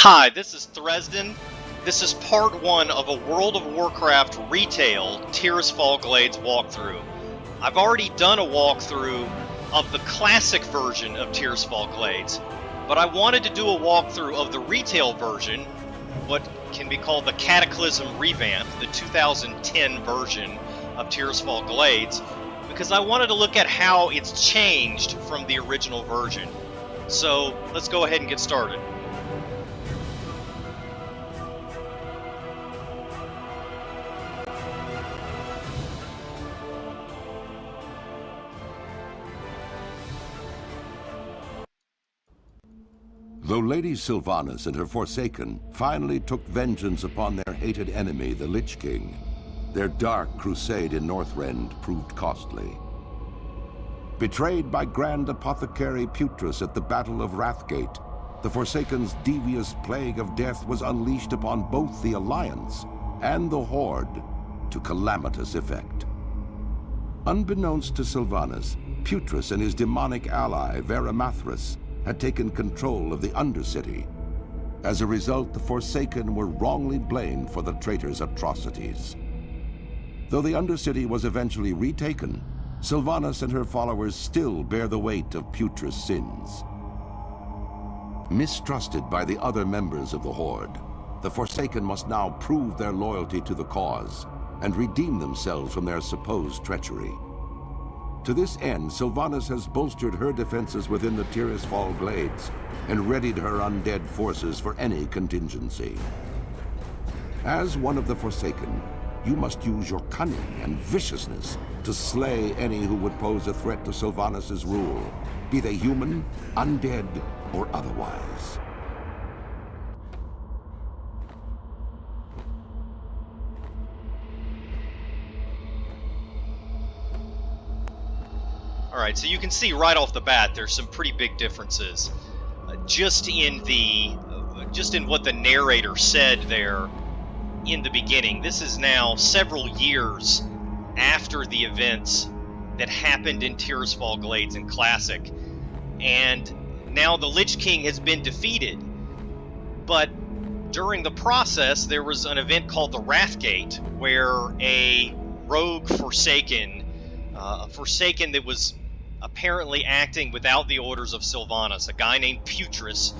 Hi, this is Thresden. This is part 1 of a World of Warcraft retail Tirisfal Glades walkthrough. I've already done a walkthrough of the classic version of Tirisfal Glades, but I wanted to do a walkthrough of the retail version, what can be called the Cataclysm Revamp, the 2010 version of Tirisfal Glades, because I wanted to look at how it's changed from the original version. So let's go ahead and get started. Though Lady Sylvanas and her Forsaken finally took vengeance upon their hated enemy, the Lich King, their dark crusade in Northrend proved costly. Betrayed by Grand Apothecary Putrus at the Battle of Wrathgate, the Forsaken's devious plague of death was unleashed upon both the Alliance and the Horde to calamitous effect. Unbeknownst to Sylvanas, Putrus and his demonic ally, Varimathras, had taken control of the Undercity. As a result, the Forsaken were wrongly blamed for the traitor's atrocities. Though the Undercity was eventually retaken, Sylvanas and her followers still bear the weight of Putrus' sins. Mistrusted by the other members of the Horde, the Forsaken must now prove their loyalty to the cause and redeem themselves from their supposed treachery. To this end, Sylvanas has bolstered her defenses within the Tirisfal Glades and readied her undead forces for any contingency. As one of the Forsaken, you must use your cunning and viciousness to slay any who would pose a threat to Sylvanas' rule, be they human, undead, or otherwise. Alright, so you can see right off the bat there's some pretty big differences. Just in what the narrator said there in the beginning. This is now several years after the events that happened in Tirisfal Glades in Classic. And now the Lich King has been defeated. But during the process, there was an event called the Wrathgate, where a rogue Forsaken, a Forsaken that was apparently acting without the orders of Sylvanas, a guy named Putrus,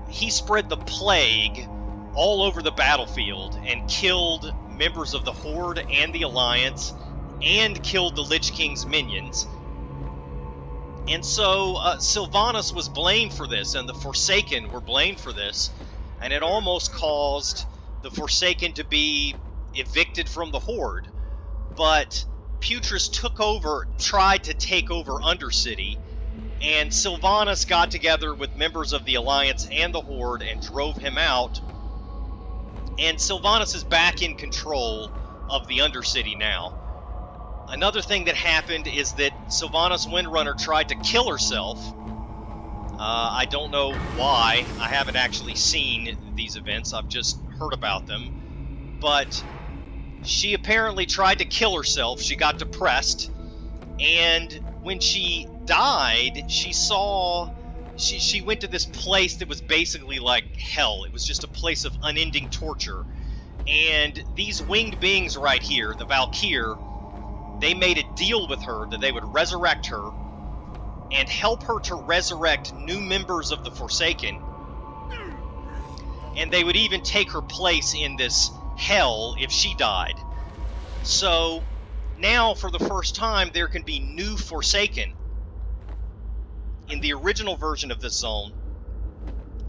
he spread the plague all over the battlefield and killed members of the Horde and the Alliance and killed the Lich King's minions. And so Sylvanas was blamed for this, and the Forsaken were blamed for this, and it almost caused the Forsaken to be evicted from the Horde. But Putrus tried to take over Undercity, and Sylvanas got together with members of the Alliance and the Horde and drove him out. And Sylvanas is back in control of the Undercity now. Another thing that happened is that Sylvanas Windrunner tried to kill herself. I don't know why. I haven't actually seen these events. I've just heard about them. But she apparently tried to kill herself. She got depressed. And when she died, she went to this place that was basically like hell. It was just a place of unending torture. And these winged beings right here, the valkyr, they made a deal with her that they would resurrect her and help her to resurrect new members of the Forsaken. And they would even take her place in this hell if she died. So now, for the first time, there can be new Forsaken. In the original version of this zone,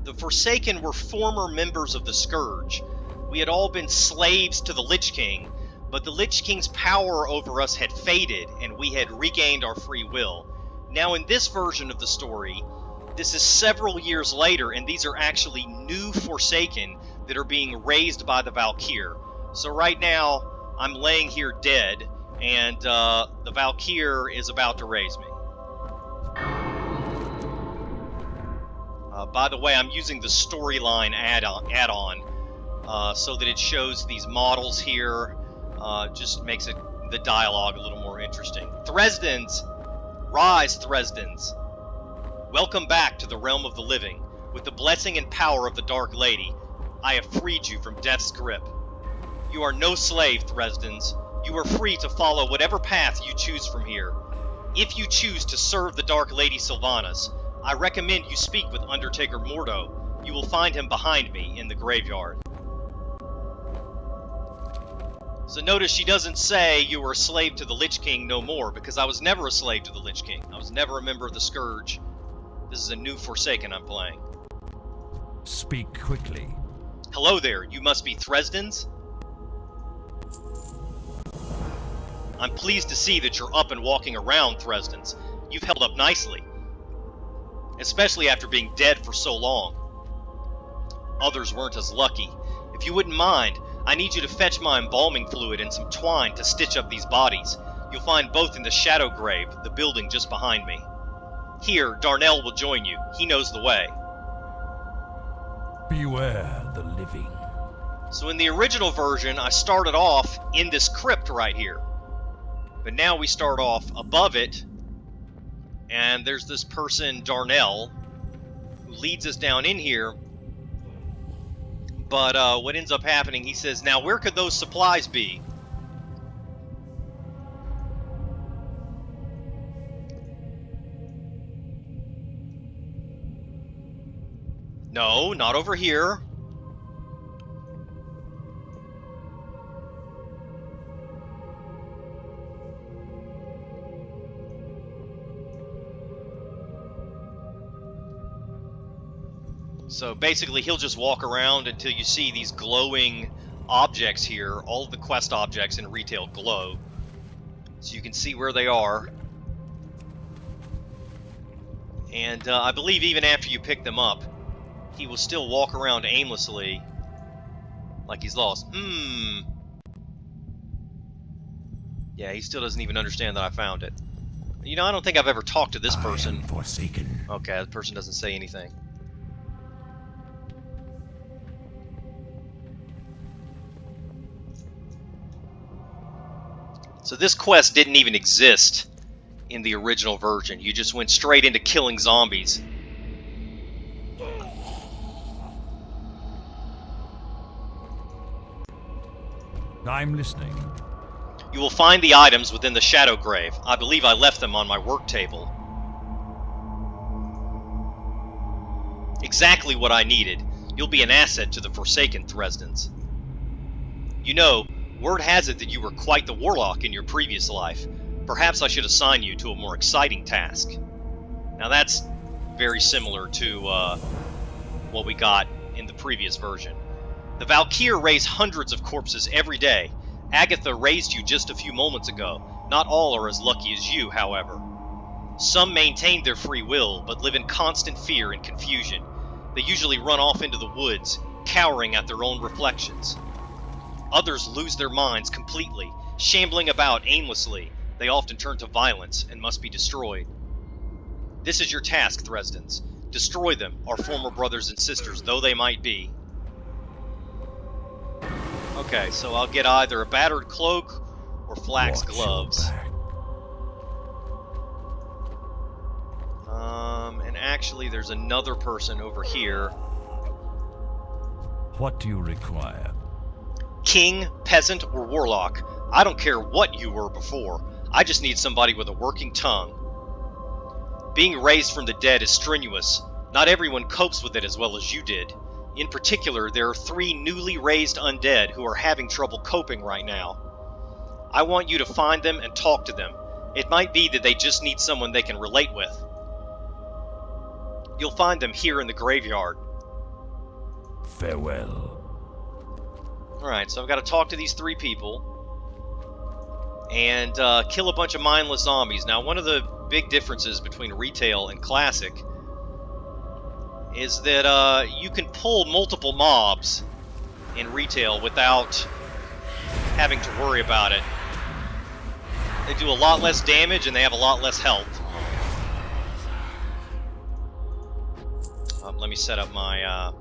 the Forsaken were former members of the Scourge. We had all been slaves to the Lich King, but the Lich King's power over us had faded, and we had regained our free will. Now, in this version of the story, this is several years later, and these are actually new Forsaken that are being raised by the Valkyr. So right now, I'm laying here dead, and the Valkyr is about to raise me. By the way, I'm using the storyline add-on so that it shows these models here. Just makes the dialogue a little more interesting. Thresdens! Rise, Thresdens! Welcome back to the realm of the living. With the blessing and power of the Dark Lady, I have freed you from death's grip. You are no slave, Thresdens. You are free to follow whatever path you choose from here. If you choose to serve the Dark Lady Sylvanas, I recommend you speak with Undertaker Mordo. You will find him behind me in the graveyard. So notice she doesn't say you were a slave to the Lich King no more, because I was never a slave to the Lich King. I was never a member of the Scourge. This is a new Forsaken I'm playing. Speak quickly. Hello there, you must be Thresdens? I'm pleased to see that you're up and walking around, Thresdens. You've held up nicely. Especially after being dead for so long. Others weren't as lucky. If you wouldn't mind, I need you to fetch my embalming fluid and some twine to stitch up these bodies. You'll find both in the Shadow Grave, the building just behind me. Here, Darnell will join you. He knows the way. Beware the living. So in the original version, I started off in this crypt right here. But now we start off above it, and there's this person, Darnell, who leads us down in here. But what ends up happening, he says, now where could those supplies be? No, not over here. So basically, he'll just walk around until you see these glowing objects here. All of the quest objects in retail glow. So you can see where they are. And I believe even after you pick them up, he will still walk around aimlessly like he's lost. Yeah, he still doesn't even understand that I found it. You know, I don't think I've ever talked to this person. I am forsaken. Okay, the person doesn't say anything. So this quest didn't even exist in the original version. You just went straight into killing zombies. I'm listening. You will find the items within the Shadow Grave. I believe I left them on my work table. Exactly what I needed. You'll be an asset to the Forsaken, Thresdens. You know, word has it that you were quite the warlock in your previous life. Perhaps I should assign you to a more exciting task. Now that's very similar to what we got in the previous version. The valkyr raise hundreds of corpses every day. Agatha raised you just a few moments ago. Not all are as lucky as you, however. Some maintain their free will, but live in constant fear and confusion. They usually run off into the woods, cowering at their own reflections. Others lose their minds completely, shambling about aimlessly. They often turn to violence and must be destroyed. This is your task, Thresdens. Destroy them, our former brothers and sisters, though they might be. Okay, so I'll get either a battered cloak or flax gloves. And actually, there's another person over here. What do you require? King, peasant, or warlock. I don't care what you were before. I just need somebody with a working tongue. Being raised from the dead is strenuous. Not everyone copes with it as well as you did. In particular, there are 3 newly raised undead who are having trouble coping right now. I want you to find them and talk to them. It might be that they just need someone they can relate with. You'll find them here in the graveyard. Farewell. Alright, so I've got to talk to these 3 people. And kill a bunch of mindless zombies. Now, one of the big differences between retail and classic is that you can pull multiple mobs in retail without having to worry about it. They do a lot less damage and they have a lot less health. Let me set up my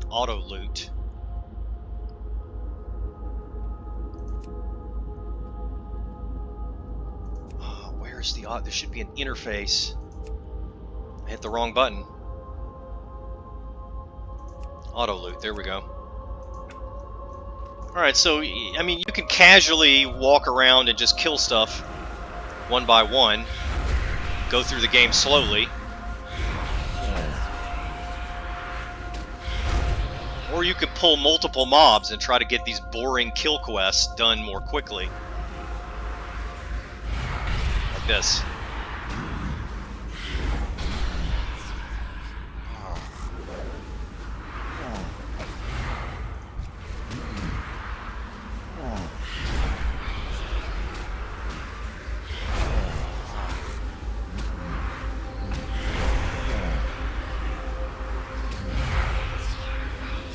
auto loot. Where's the there should be an interface. I hit the wrong button. Auto loot, there we go. Alright, so, I mean, you can casually walk around and just kill stuff one by one. Go through the game slowly. Or you can pull multiple mobs and try to get these boring kill quests done more quickly. Like this.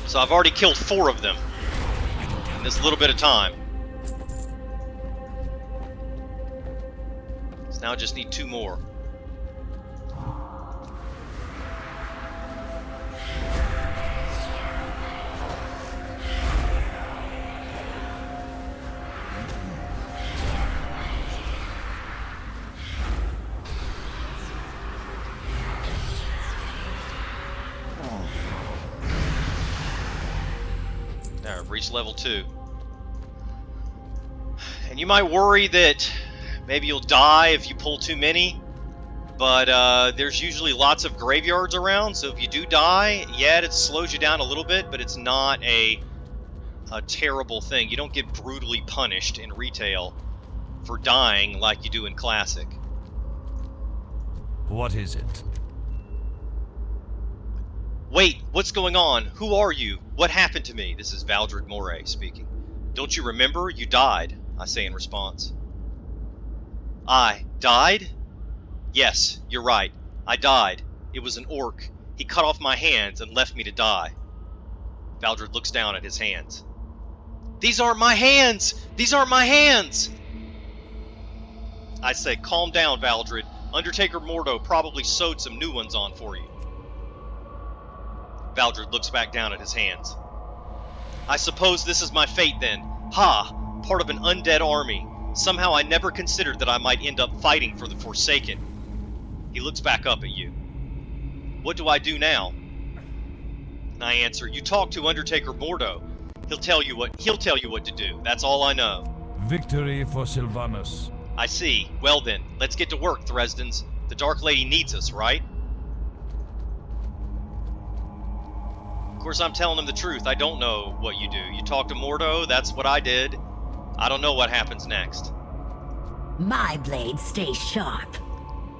So I've already killed 4 of them in this little bit of time. So now I just need 2 more. There, I've reached level 2. And you might worry that maybe you'll die if you pull too many, but there's usually lots of graveyards around, so if you do die, yeah, it slows you down a little bit, but it's not a terrible thing. You don't get brutally punished in retail for dying like you do in Classic. What is it? Wait, what's going on? Who are you? What happened to me? This is Valdred Moray speaking. Don't you remember? You died, I say in response. I died? Yes, you're right. I died. It was an orc. He cut off my hands and left me to die. Valdred looks down at his hands. These aren't my hands! These aren't my hands! I say, calm down, Valdred. Undertaker Mordo probably sewed some new ones on for you. Valdred looks back down at his hands. I suppose this is my fate then. Ha! Part of an undead army. Somehow I never considered that I might end up fighting for the Forsaken. He looks back up at you. What do I do now? And I answer, you talk to Undertaker Mordo. He'll tell you what to do. That's all I know. Victory for Sylvanas. I see. Well then, let's get to work, Thresdens. The Dark Lady needs us, right? Of course, I'm telling him the truth. I don't know what you do. You talk to Mordo, that's what I did. I don't know what happens next. My blades stay sharp.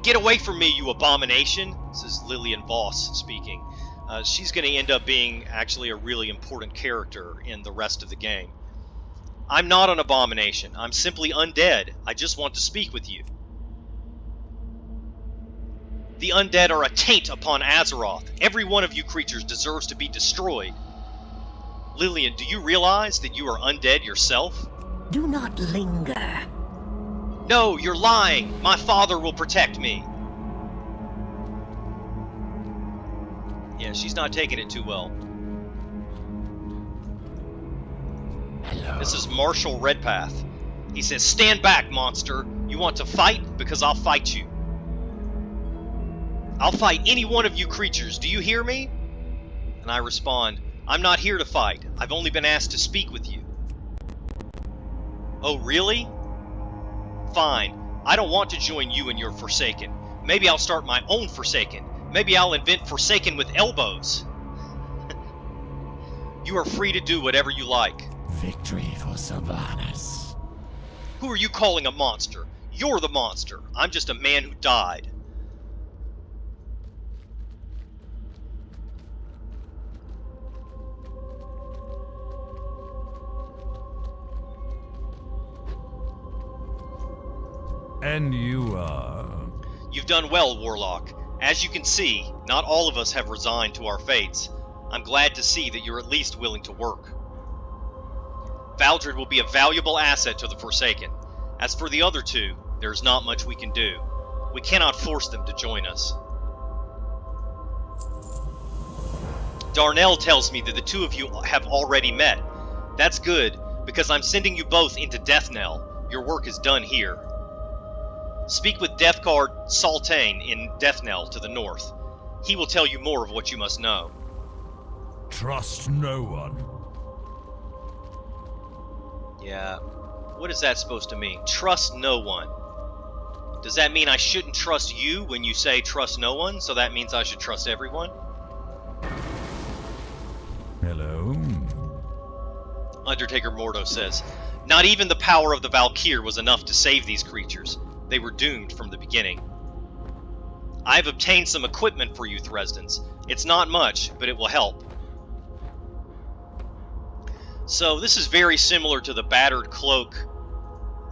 Get away from me, you abomination! This is Lillian Voss speaking. She's going to end up being actually a really important character in the rest of the game. I'm not an abomination. I'm simply undead. I just want to speak with you. The undead are a taint upon Azeroth. Every one of you creatures deserves to be destroyed. Lillian, do you realize that you are undead yourself? Do not linger. No, you're lying. My father will protect me. Yeah, she's not taking it too well. Hello. This is Marshal Redpath. He says, stand back, monster. You want to fight? Because I'll fight you. I'll fight any one of you creatures. Do you hear me? And I respond, I'm not here to fight. I've only been asked to speak with you. Oh, really? Fine. I don't want to join you and your Forsaken. Maybe I'll start my own Forsaken. Maybe I'll invent Forsaken with elbows. You are free to do whatever you like. Victory for Sylvanas. Who are you calling a monster? You're the monster. I'm just a man who died. And you are... You've done well, Warlock. As you can see, not all of us have resigned to our fates. I'm glad to see that you're at least willing to work. Valdred will be a valuable asset to the Forsaken. As for the other two, there's not much we can do. We cannot force them to join us. Darnell tells me that the two of you have already met. That's good, because I'm sending you both into Deathknell. Your work is done here. Speak with Deathguard Saltane in Deathknell to the north. He will tell you more of what you must know. trust no one. Yeah. What is that supposed to mean? Trust no one. Does that mean I shouldn't trust you when you say trust no one? So that means I should trust everyone? Hello? Undertaker Mordo says, not even the power of the Valkyr was enough to save these creatures. They were doomed from the beginning. I've obtained some equipment for you, Thresdens. It's not much, but it will help. So this is very similar to the battered cloak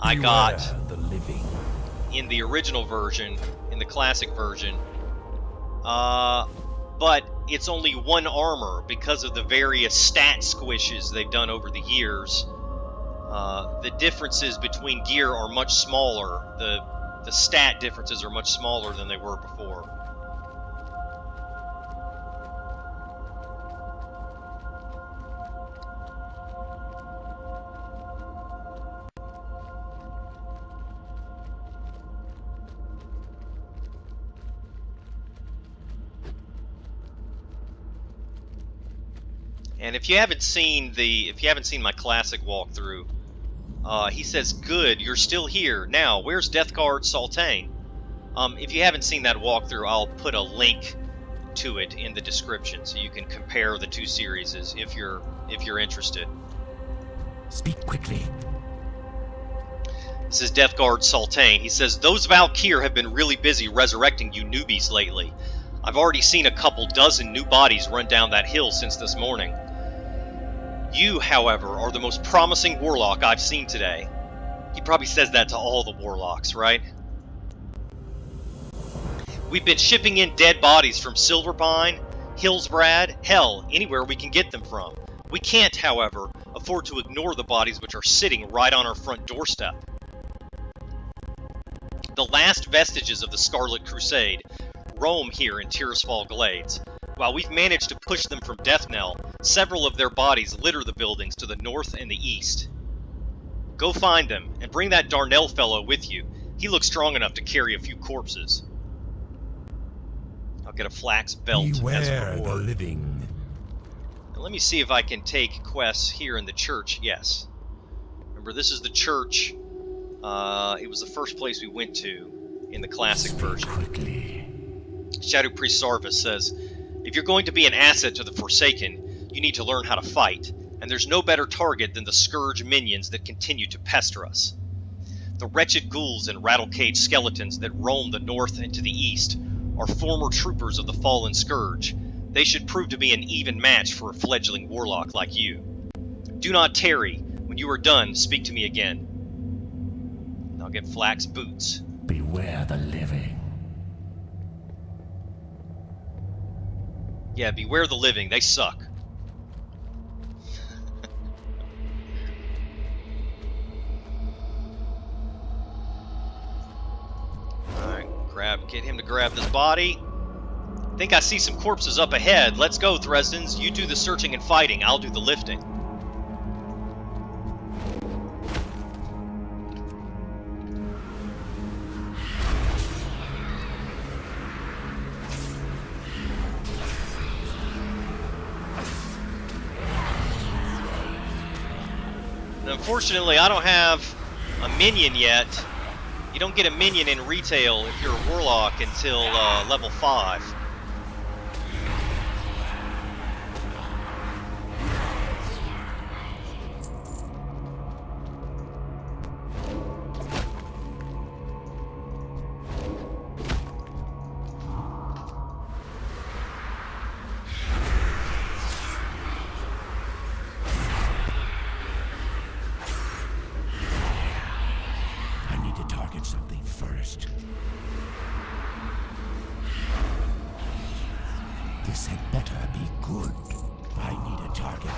I got Beware the living. in the original version, in the classic version. But it's only one armor because of the various stat squishes they've done over the years. The differences between gear are much smaller. The stat differences are much smaller than they were before. And if you haven't seen my classic walkthrough, he says, "Good, you're still here. Now, where's Deathguard Sultane?" If you haven't seen that walkthrough, I'll put a link to it in the description so you can compare the two series if you're interested. Speak quickly. This is Deathguard Sultane. He says, "Those Valkyr have been really busy resurrecting you newbies lately. I've already seen a couple dozen new bodies run down that hill since this morning. You, however, are the most promising warlock I've seen today." He probably says that to all the warlocks, right? "We've been shipping in dead bodies from Silverpine, Hillsbrad, hell, anywhere we can get them from. We can't, however, afford to ignore the bodies which are sitting right on our front doorstep. The last vestiges of the Scarlet Crusade roam here in Tirisfal Glades. While we've managed to push them from Deathknell, several of their bodies litter the buildings to the north and the east. Go find them, and bring that Darnell fellow with you. He looks strong enough to carry a few corpses. I'll get a flax belt as a Beware the reward." living. Now, let me see if I can take quests here in the church. Yes. Remember, this is the church. It was the first place we went to in the classic version. Quickly. Shadow Priest Sarvis says, "If you're going to be an asset to the Forsaken, you need to learn how to fight, and there's no better target than the Scourge minions that continue to pester us. The wretched ghouls and rattle-cage skeletons that roam the north and to the east are former troopers of the fallen Scourge. They should prove to be an even match for a fledgling warlock like you. Do not tarry. When you are done, speak to me again." And I'll get flax boots. Beware the living. Yeah, beware the living. They suck. Alright, get him to grab this body. Think I see some corpses up ahead. Let's go, Thresdens. You do the searching and fighting. I'll do the lifting. Unfortunately, I don't have a minion yet. You don't get a minion in retail if you're a warlock until level 5. Something first. This had better be good. I need a target.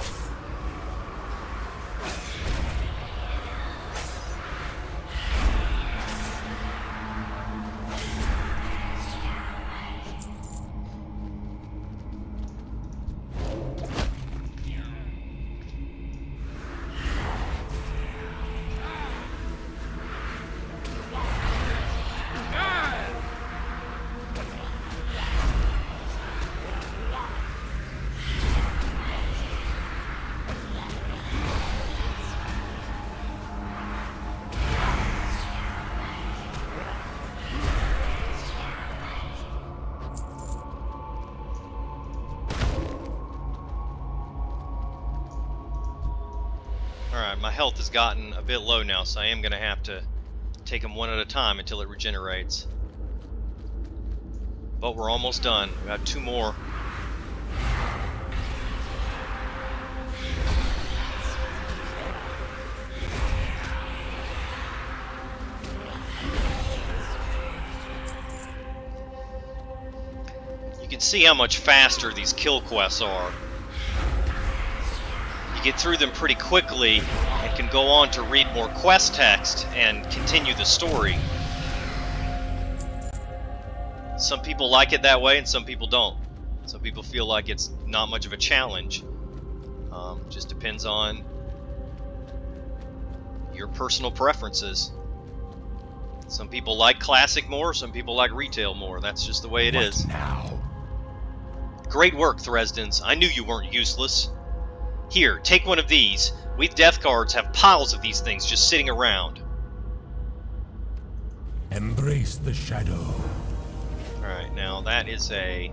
my health has gotten a bit low now, so I am going to have to take them one at a time until it regenerates. But we're almost done. We got 2 more. You can see how much faster these kill quests are. You get through them pretty quickly and can go on to read more quest text and continue the story. Some people like it that way and some people don't. Some people feel like it's not much of a challenge. Just depends on your personal preferences. Some people like classic more, some people like retail more. That's just the way it is. Now? Great work, Thresdens. I knew you weren't useless. Here, take one of these. We death guards have piles of these things just sitting around. Embrace the shadow. Alright, now that is a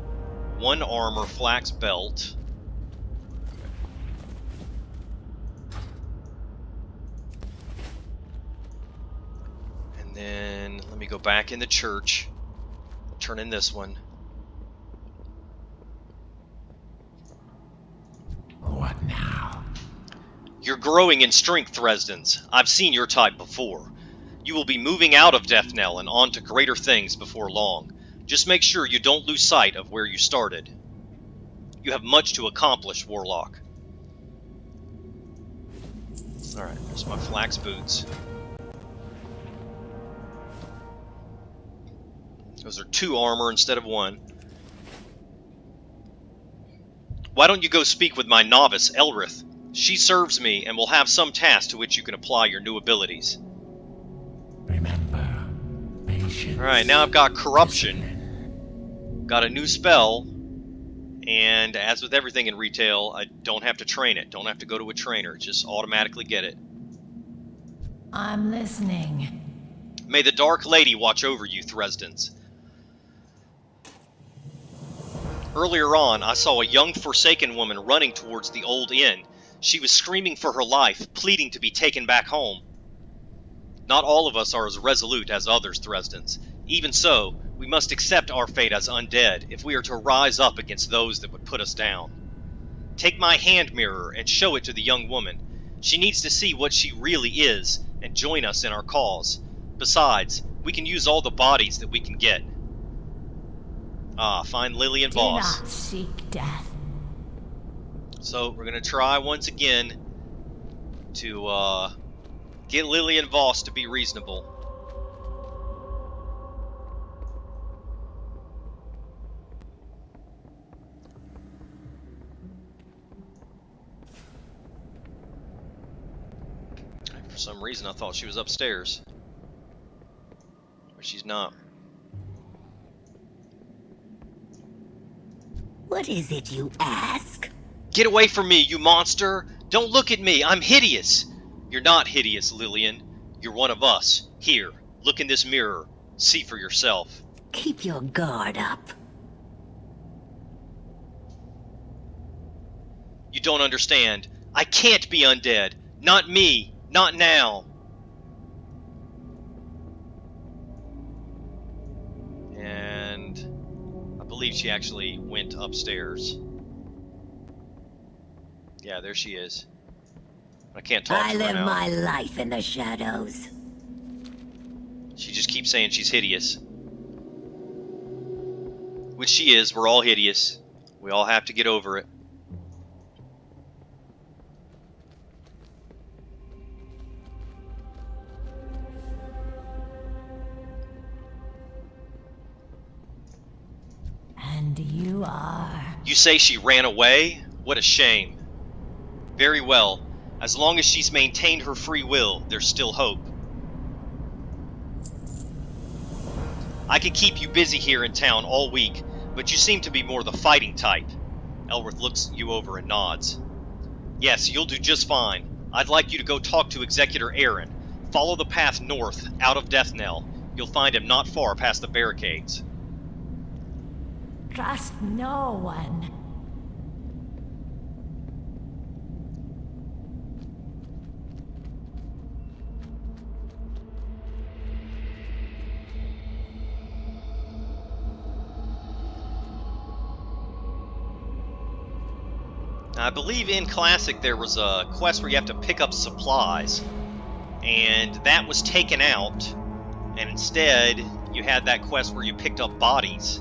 1 armor flax belt. And then let me go back in the church. Turn in this one. What now? You're growing in strength, Thresdens. I've seen your type before. You will be moving out of Deathknell and on to greater things before long. Just make sure you don't lose sight of where you started. You have much to accomplish, Warlock. Alright, there's my flax boots. Those are 2 armor instead of 1. Why don't you go speak with my novice, Elrith? She serves me and will have some task to which you can apply your new abilities. Remember, patience. Alright, now I've got corruption. Got a new spell, and as with everything in retail, I don't have to train it. Don't have to go to a trainer. Just automatically get it. I'm listening. May the Dark Lady watch over you, Thresdens. Earlier on, I saw a young Forsaken woman running towards the old inn. She was screaming for her life, pleading to be taken back home. Not all of us are as resolute as others, Thresdens. Even so, we must accept our fate as undead if we are to rise up against those that would put us down. Take my hand mirror and show it to the young woman. She needs to see what she really is and join us in our cause. Besides, we can use all the bodies that we can get. Ah, find Lillian Do Voss. not seek death. So, we're going to try once again to get Lillian Voss to be reasonable. For some reason, I thought she was upstairs. But she's not. What is it you ask? Get away from me, you monster! Don't look at me! I'm hideous! You're not hideous, Lillian. You're one of us. Here, look in this mirror. See for yourself. Keep your guard up. You don't understand. I can't be undead. Not me. Not now. And I believe she actually went upstairs. Yeah, there she is. I can't talk I to her live now. my life in the shadows. She just keeps saying she's hideous. Which she is. We're all hideous. We all have to get over it. And you are... You say she ran away? What a shame. Very well. As long as she's maintained her free will, there's still hope. I can keep you busy here in town all week, but you seem to be more the fighting type. Elrith looks you over and nods. Yes, you'll do just fine. I'd like you to go talk to Executor Aaron. Follow the path north, out of Deathknell. You'll find him not far past the barricades. Trust no one. Now, I believe in Classic there was a quest where you have to pick up supplies, and that was taken out, and instead you had that quest where you picked up bodies.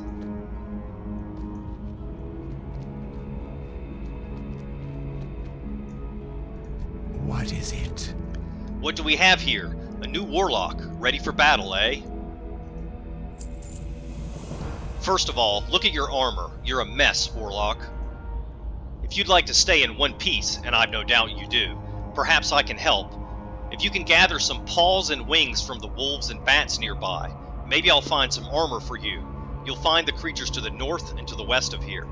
What is it? What do we have here? A new warlock, ready for battle, eh? First of all, look at your armor. You're a mess, warlock. If you'd like to stay in one piece, and I've no doubt you do, perhaps I can help. If you can gather some paws and wings from the wolves and bats nearby, maybe I'll find some armor for you. You'll find the creatures to the north and to the west of here.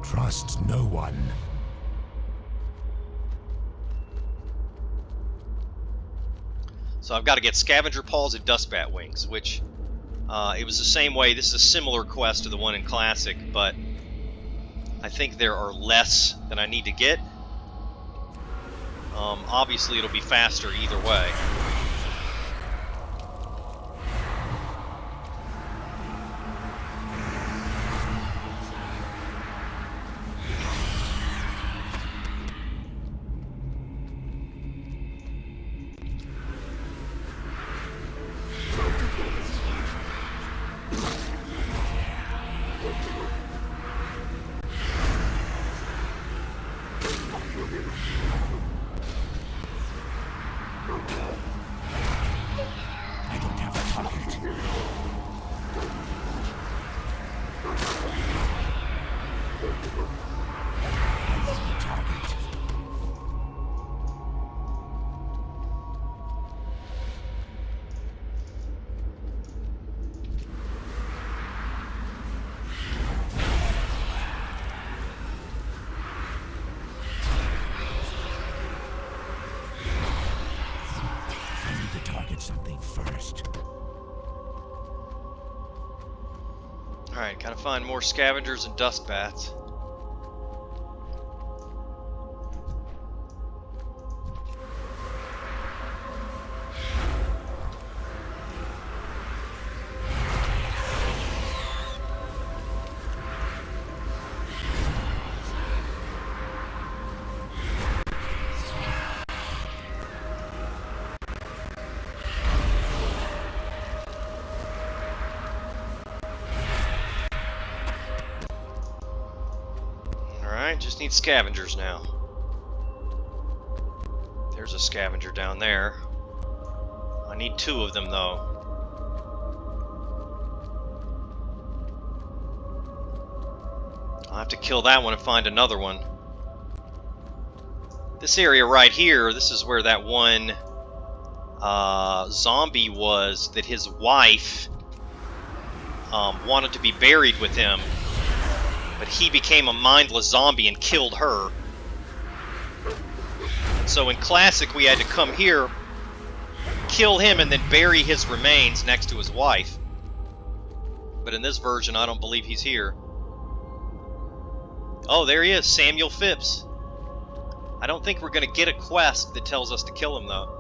Trust no one. So I've got to get scavenger paws and dustbat wings, which it was the same way. This is a similar quest to the one in Classic, but I think there are less than I need to get. Obviously, it'll be faster either way. I don't have a target. I see a target. I need to target something first. Alright, gotta find more scavengers and dust bats. Alright, just need scavengers now. There's a scavenger down there. I need 2 of them, though. I'll have to kill that one and find another one. This area right here, this is where that one zombie was that his wife wanted to be buried with him. But he became a mindless zombie and killed her. So in Classic, we had to come here, kill him, and then bury his remains next to his wife. But in this version, I don't believe he's here. Oh, there he is, Samuel Phipps. I don't think we're going to get a quest that tells us to kill him, though.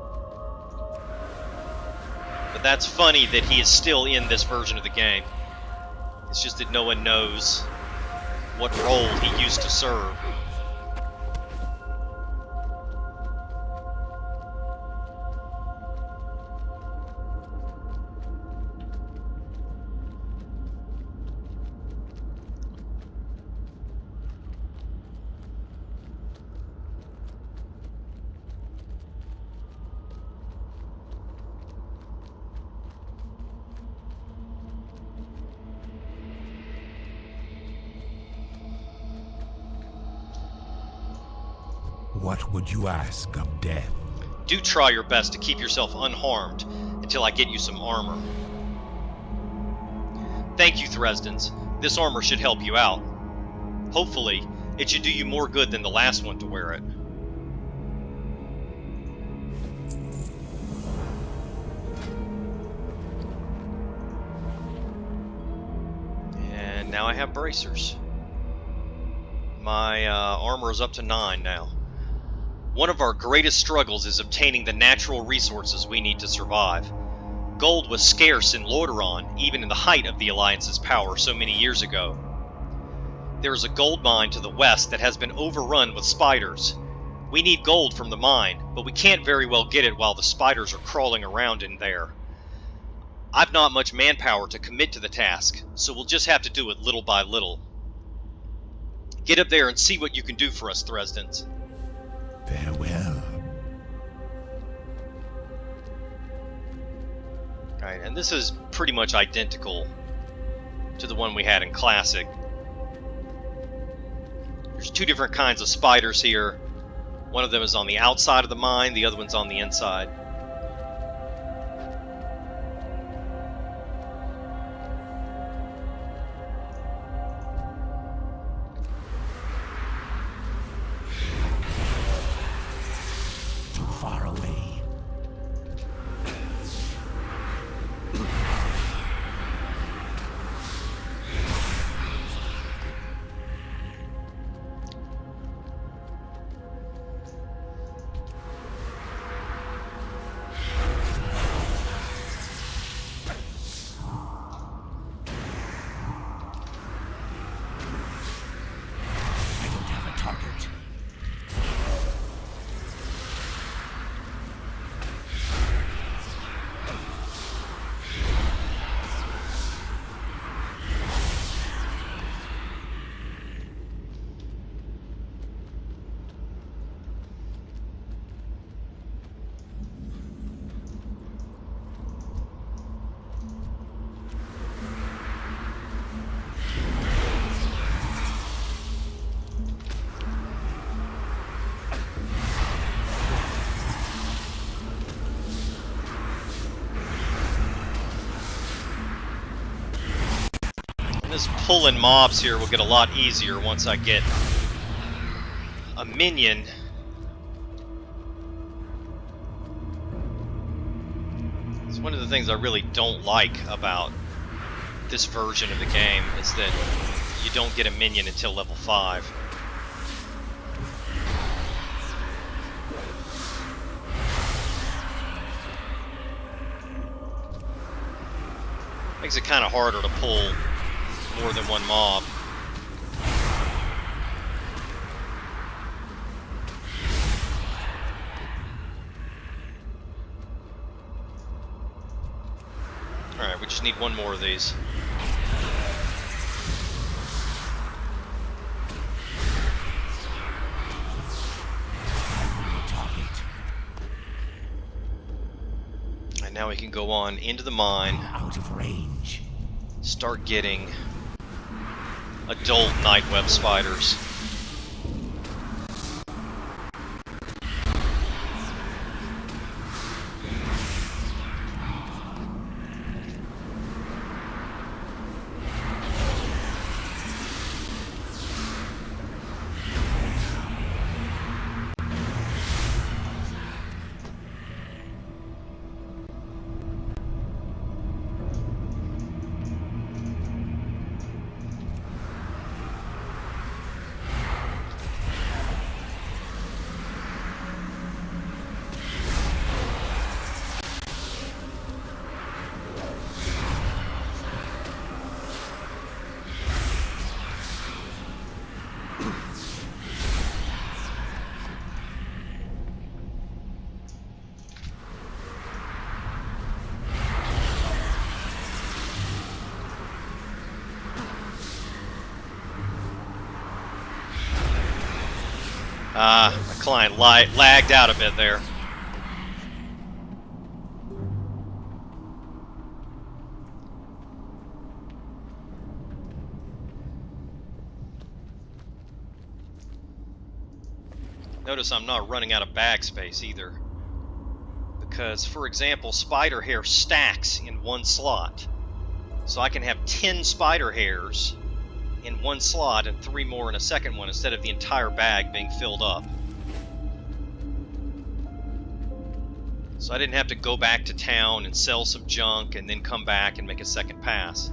But that's funny that he is still in this version of the game. It's just that no one knows what role he used to serve. What would you ask of death? Do try your best to keep yourself unharmed until I get you some armor. Thank you, Thresdens. This armor should help you out. Hopefully, it should do you more good than the last one to wear it. And now I have bracers. My armor is up to 9 now. One of our greatest struggles is obtaining the natural resources we need to survive. Gold was scarce in Lordaeron, even in the height of the Alliance's power so many years ago. There is a gold mine to the west that has been overrun with spiders. We need gold from the mine, but we can't very well get it while the spiders are crawling around in there. I've not much manpower to commit to the task, so we'll just have to do it little by little. Get up there and see what you can do for us, Thresdens. Farewell. Alright, and this is pretty much identical to the one we had in Classic. There's two different kinds of spiders here. One of them is on the outside of the mine, the other one's on the inside. Too far away. This pulling mobs here will get a lot easier once I get a minion. It's one of the things I really don't like about this version of the game is that you don't get a minion until level 5. Makes it kind of harder to pull more than one mob. Alright, we just need one more of these. And now we can go on into the mine. Out of range. Start getting adult nightweb spiders. My client lagged out a bit there. Notice I'm not running out of bag space either. Because, for example, spider hair stacks in one slot. So I can have 10 spider hairs in one slot and 3 more in a second one instead of the entire bag being filled up. So I didn't have to go back to town and sell some junk and then come back and make a second pass.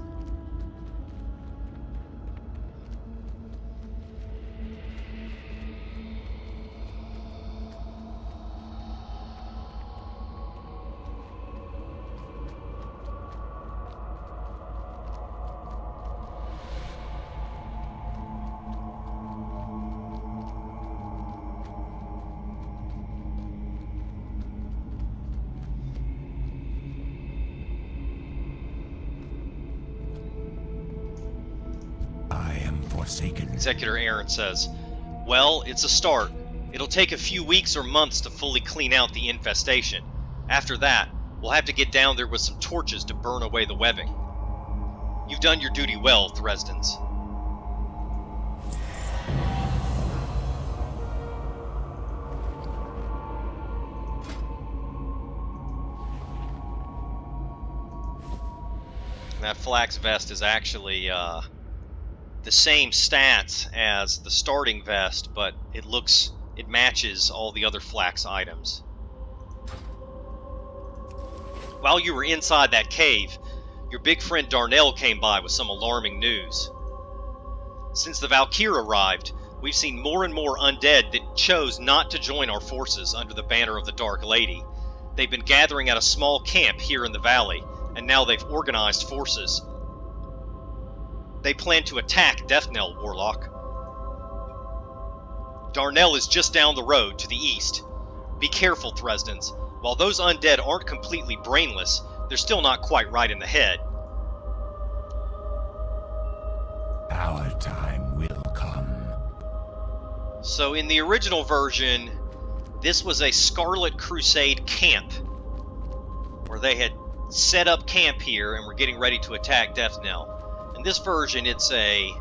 Forsaken. Executor Aaron says, "Well, it's a start. It'll take a few weeks or months to fully clean out the infestation. After that, we'll have to get down there with some torches to burn away the webbing. You've done your duty well, Thresdens." That flax vest is actually the same stats as the starting vest, but it matches all the other flax items. While you were inside that cave, your big friend Darnell came by with some alarming news. Since the valkyr arrived, we've seen more and more undead that chose not to join our forces under the banner of the Dark Lady. They've been gathering at a small camp here in the valley, and now they've organized forces. They plan to attack Deathknell, Warlock. Darnell is just down the road to the east. Be careful, Thresdens. While those undead aren't completely brainless, they're still not quite right in the head. Our time will come. So in the original version, this was a Scarlet Crusade camp, where they had set up camp here and were getting ready to attack Deathknell. In this version, it's a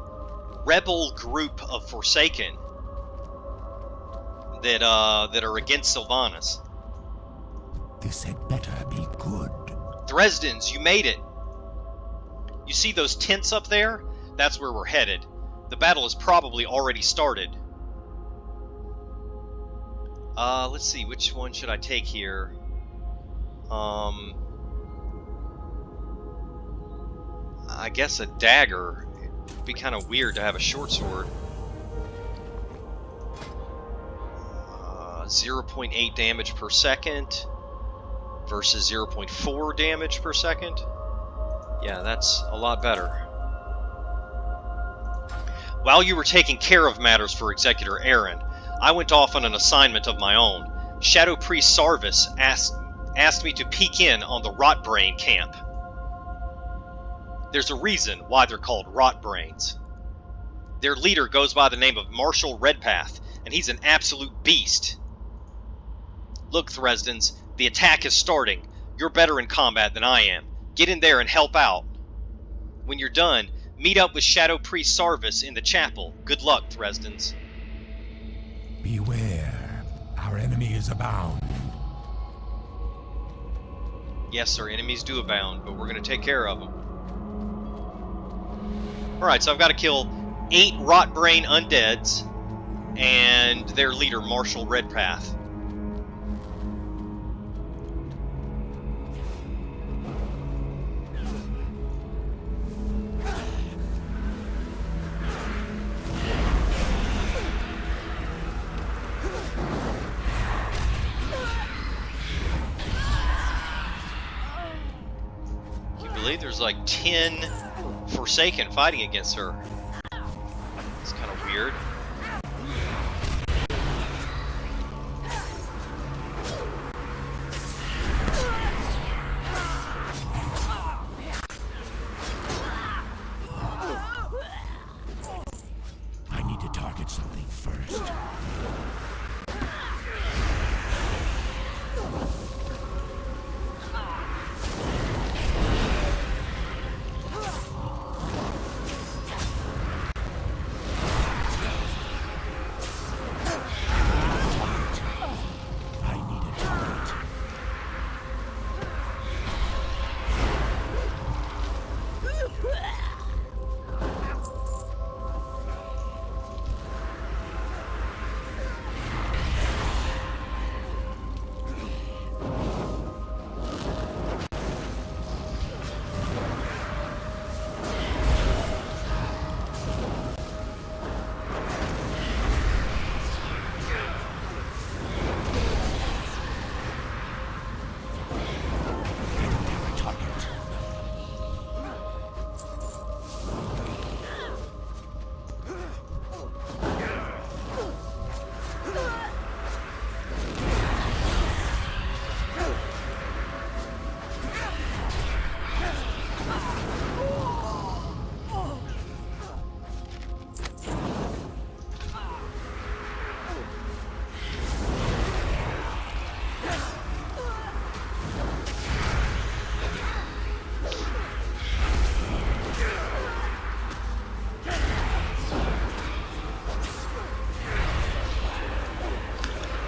rebel group of Forsaken that are against Sylvanas. This had better be good. Thresdens, you made it. You see those tents up there? That's where we're headed. The battle has probably already started. Let's see, which one should I take here? I guess a dagger. It'd be kind of weird to have a short sword. 0.8 damage per second versus 0.4 damage per second. Yeah, that's a lot better. While you were taking care of matters for Executor Aaron, I went off on an assignment of my own. Shadow Priest Sarvis asked me to peek in on the Rotbrain camp. There's a reason why they're called Rotbrains. Their leader goes by the name of Marshal Redpath, and he's an absolute beast. Look, Thresdens, the attack is starting. You're better in combat than I am. Get in there and help out. When you're done, meet up with Shadow Priest Sarvis in the chapel. Good luck, Thresdens. Beware. Our enemy is abound. Yes, sir, enemies do abound, but we're going to take care of them. Alright, so I've got to kill 8 Rotbrain undeads and their leader, Marshal Redpath. There's like 10 Forsaken fighting against her. It's kind of weird. I need to target something first.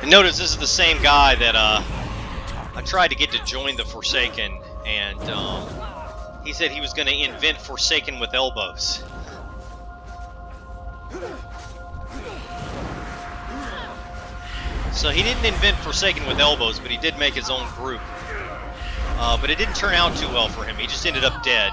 And notice this is the same guy that I tried to get to join the Forsaken, and he said he was going to invent Forsaken with elbows. So he didn't invent Forsaken with elbows, but he did make his own group. But it didn't turn out too well for him. He just ended up dead.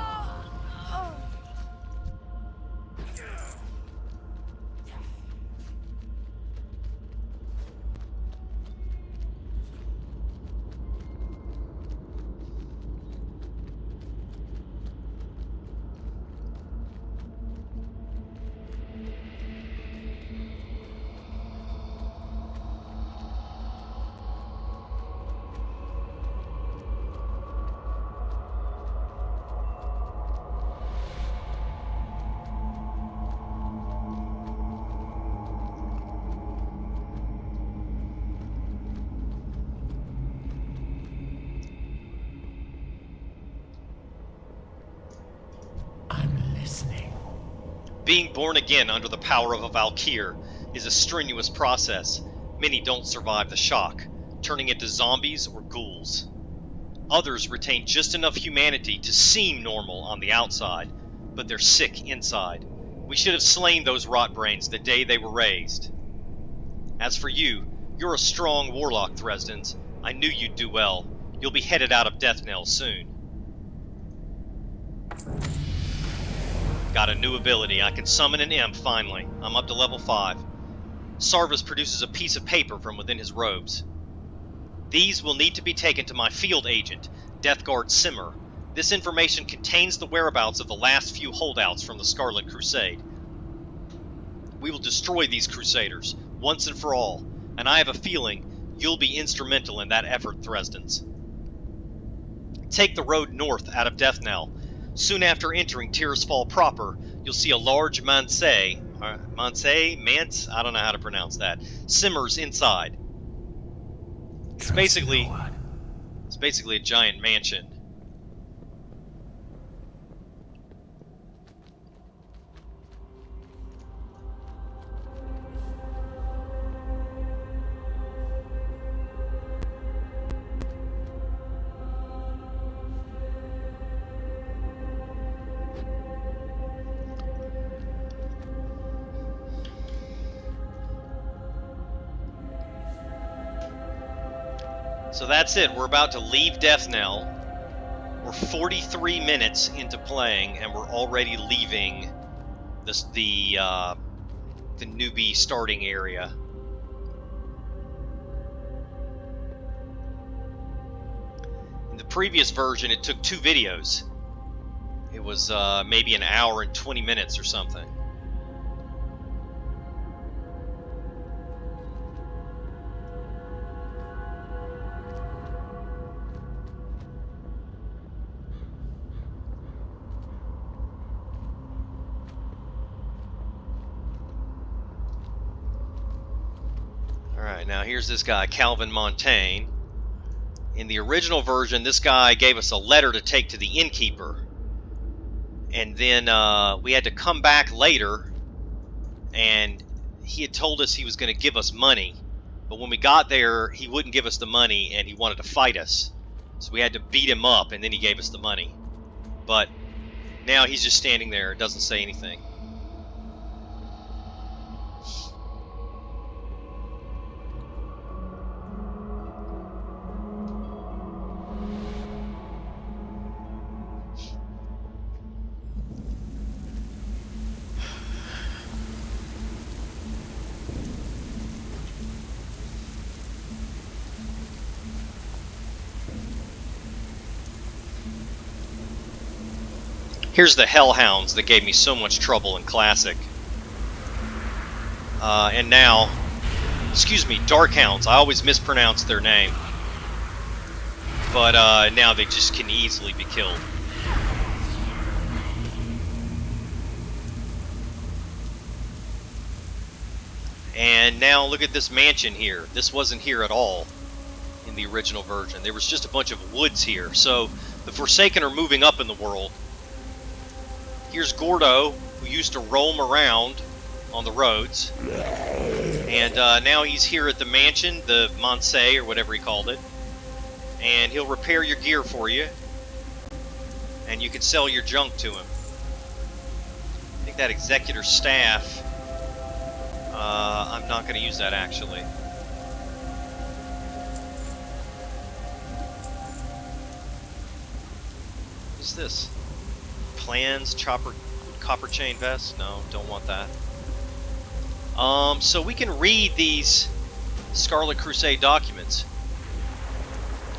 Being born again under the power of a valkyr is a strenuous process. Many don't survive the shock, turning into zombies or ghouls. Others retain just enough humanity to seem normal on the outside, but they're sick inside. We should have slain those rot brains the day they were raised. As for you, you're a strong warlock, Thresdens. I knew you'd do well. You'll be headed out of Deathknell soon. Got a new ability. I can summon an imp, finally. I'm up to level 5. Sarvis produces a piece of paper from within his robes. These will need to be taken to my field agent, Deathguard Simmer. This information contains the whereabouts of the last few holdouts from the Scarlet Crusade. We will destroy these Crusaders, once and for all, and I have a feeling you'll be instrumental in that effort, Thresdens. Take the road north out of Deathknell. Soon after entering Tirisfal proper, you'll see a large manse, I don't know how to pronounce that, simmers inside. It's basically a giant mansion. So that's it. We're about to leave Deathknell. We're 43 minutes into playing, and we're already leaving the newbie starting area. In the previous version, it took 2 videos. It was maybe an hour and 20 minutes or something. Alright, now here's this guy, Calvin Montaigne. In the original version, this guy gave us a letter to take to the innkeeper. And then we had to come back later, and he had told us he was going to give us money. But when we got there, he wouldn't give us the money, and he wanted to fight us. So we had to beat him up, and then he gave us the money. But now he's just standing there, doesn't say anything. Here's the Hellhounds that gave me so much trouble in Classic. And now, Darkhounds. I always mispronounce their name. But now they just can easily be killed. And now look at this mansion here. This wasn't here at all in the original version. There was just a bunch of woods here. So the Forsaken are moving up in the world. Here's Gordo, who used to roam around on the roads. And now he's here at the mansion, the Monse, or whatever he called it. And he'll repair your gear for you. And you can sell your junk to him. I think that executor staff... I'm not going to use that, actually. What is this? Plans, copper chain vest? No, don't want that. So we can read these Scarlet Crusade documents.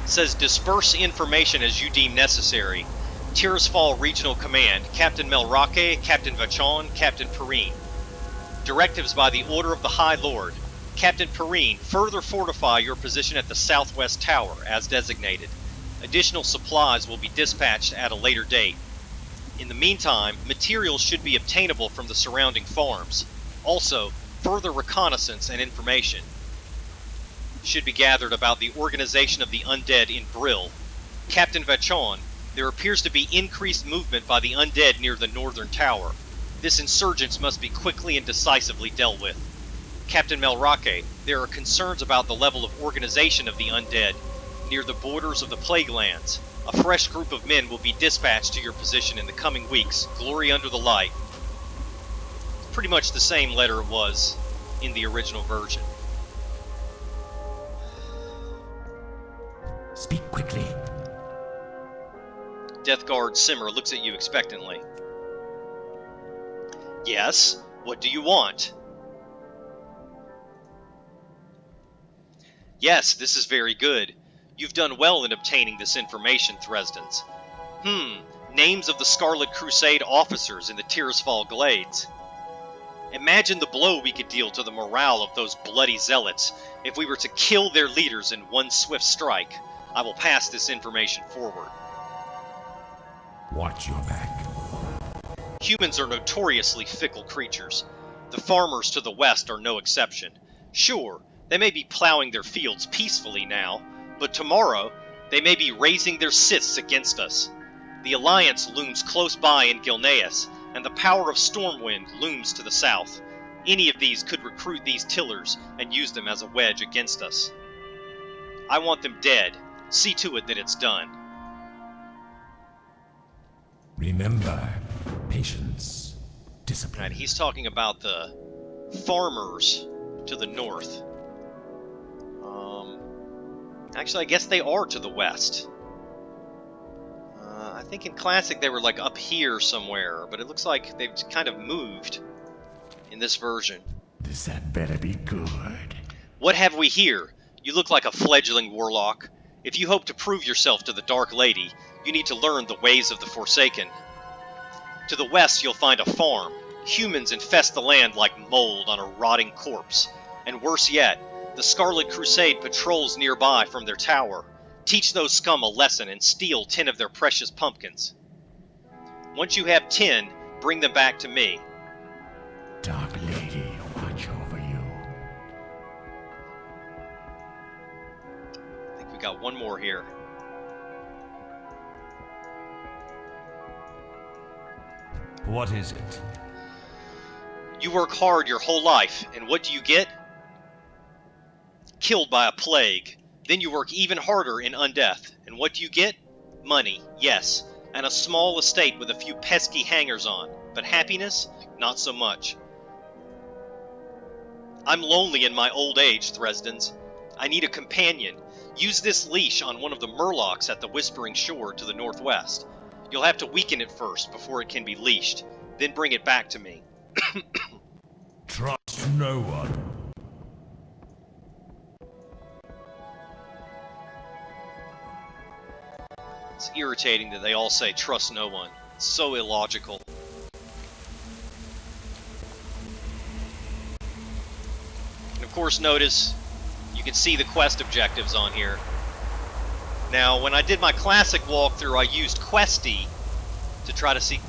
It says, disperse information as you deem necessary. Tirisfal Regional Command, Captain Melrake, Captain Vachon, Captain Perrine. Directives by the order of the High Lord. Captain Perrine, further fortify your position at the southwest tower, as designated. Additional supplies will be dispatched at a later date. In the meantime, materials should be obtainable from the surrounding farms. Also, further reconnaissance and information should be gathered about the organization of the undead in Brill. Captain Vachon, there appears to be increased movement by the undead near the northern tower. This insurgence must be quickly and decisively dealt with. Captain Melrake, there are concerns about the level of organization of the undead near the borders of the Plague Lands. A fresh group of men will be dispatched to your position in the coming weeks. Glory under the light. Pretty much the same letter it was in the original version. Speak quickly. Death Guard Simmer looks at you expectantly. Yes, what do you want? Yes, this is very good. You've done well in obtaining this information, Thresdens. Names of the Scarlet Crusade officers in the Tirisfal Glades. Imagine the blow we could deal to the morale of those bloody zealots if we were to kill their leaders in one swift strike. I will pass this information forward. Watch your back. Humans are notoriously fickle creatures. The farmers to the west are no exception. Sure, they may be plowing their fields peacefully now, but tomorrow they may be raising their scythes against us. The Alliance looms close by in Gilneas, and the power of Stormwind looms to the south. Any of these could recruit these tillers and use them as a wedge against us. I want them dead. See to it that it's done. Remember, patience, discipline. And he's talking about the farmers to the north. Actually, I guess they are to the west. I think in Classic they were like up here somewhere, but it looks like they've kind of moved in this version. This had better be good. What have we here? You look like a fledgling warlock. If you hope to prove yourself to the Dark Lady, you need to learn the ways of the Forsaken. To the west you'll find a farm. Humans infest the land like mold on a rotting corpse. And worse yet, the Scarlet Crusade patrols nearby from their tower. Teach those scum a lesson and steal 10 of their precious pumpkins. Once you have 10, bring them back to me. Dark Lady, watch over you. I think we got one more here. What is it? You work hard your whole life, and what do you get? Killed by a plague. Then you work even harder in undeath, and what do you get? Money, yes, and a small estate with a few pesky hangers-on, but happiness? Not so much. I'm lonely in my old age, Thresdens. I need a companion. Use this leash on one of the murlocs at the Whispering Shore to the northwest. You'll have to weaken it first before it can be leashed, then bring it back to me. Trust no one. It's irritating that they all say trust no one. It's so illogical. And of course, notice you can see the quest objectives on here. Now, when I did my classic walkthrough, I used Questy to try to see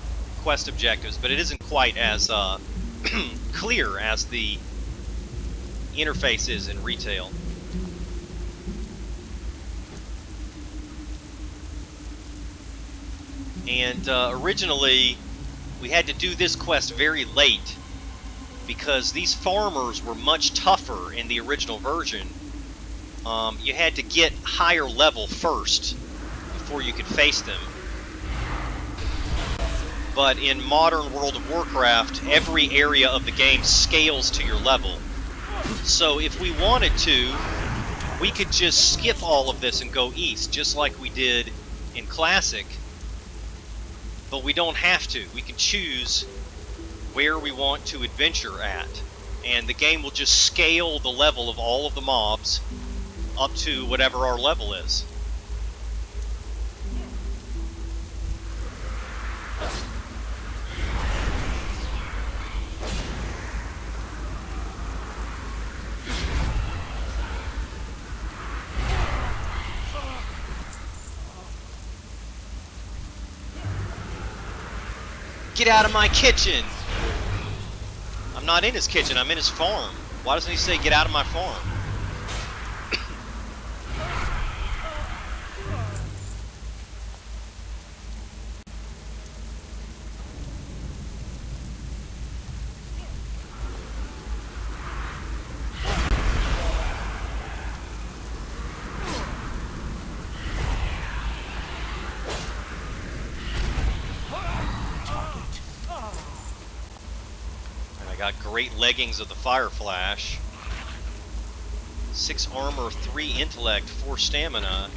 quest objectives, but it isn't quite as clear as the interface is in retail. And originally, we had to do this quest very late because these farmers were much tougher in the original version. You had to get higher level first before you could face them. But in modern World of Warcraft, every area of the game scales to your level. So if we wanted to, we could just skip all of this and go east, just like we did in Classic. But we don't have to. We can choose where we want to adventure at. And the game will just scale the level of all of the mobs up to whatever our level is. Get out of my kitchen! I'm not in his kitchen, I'm in his farm. Why doesn't he say get out of my farm? Got great leggings of the Fire Flash. 6 armor, 3 intellect, 4 stamina.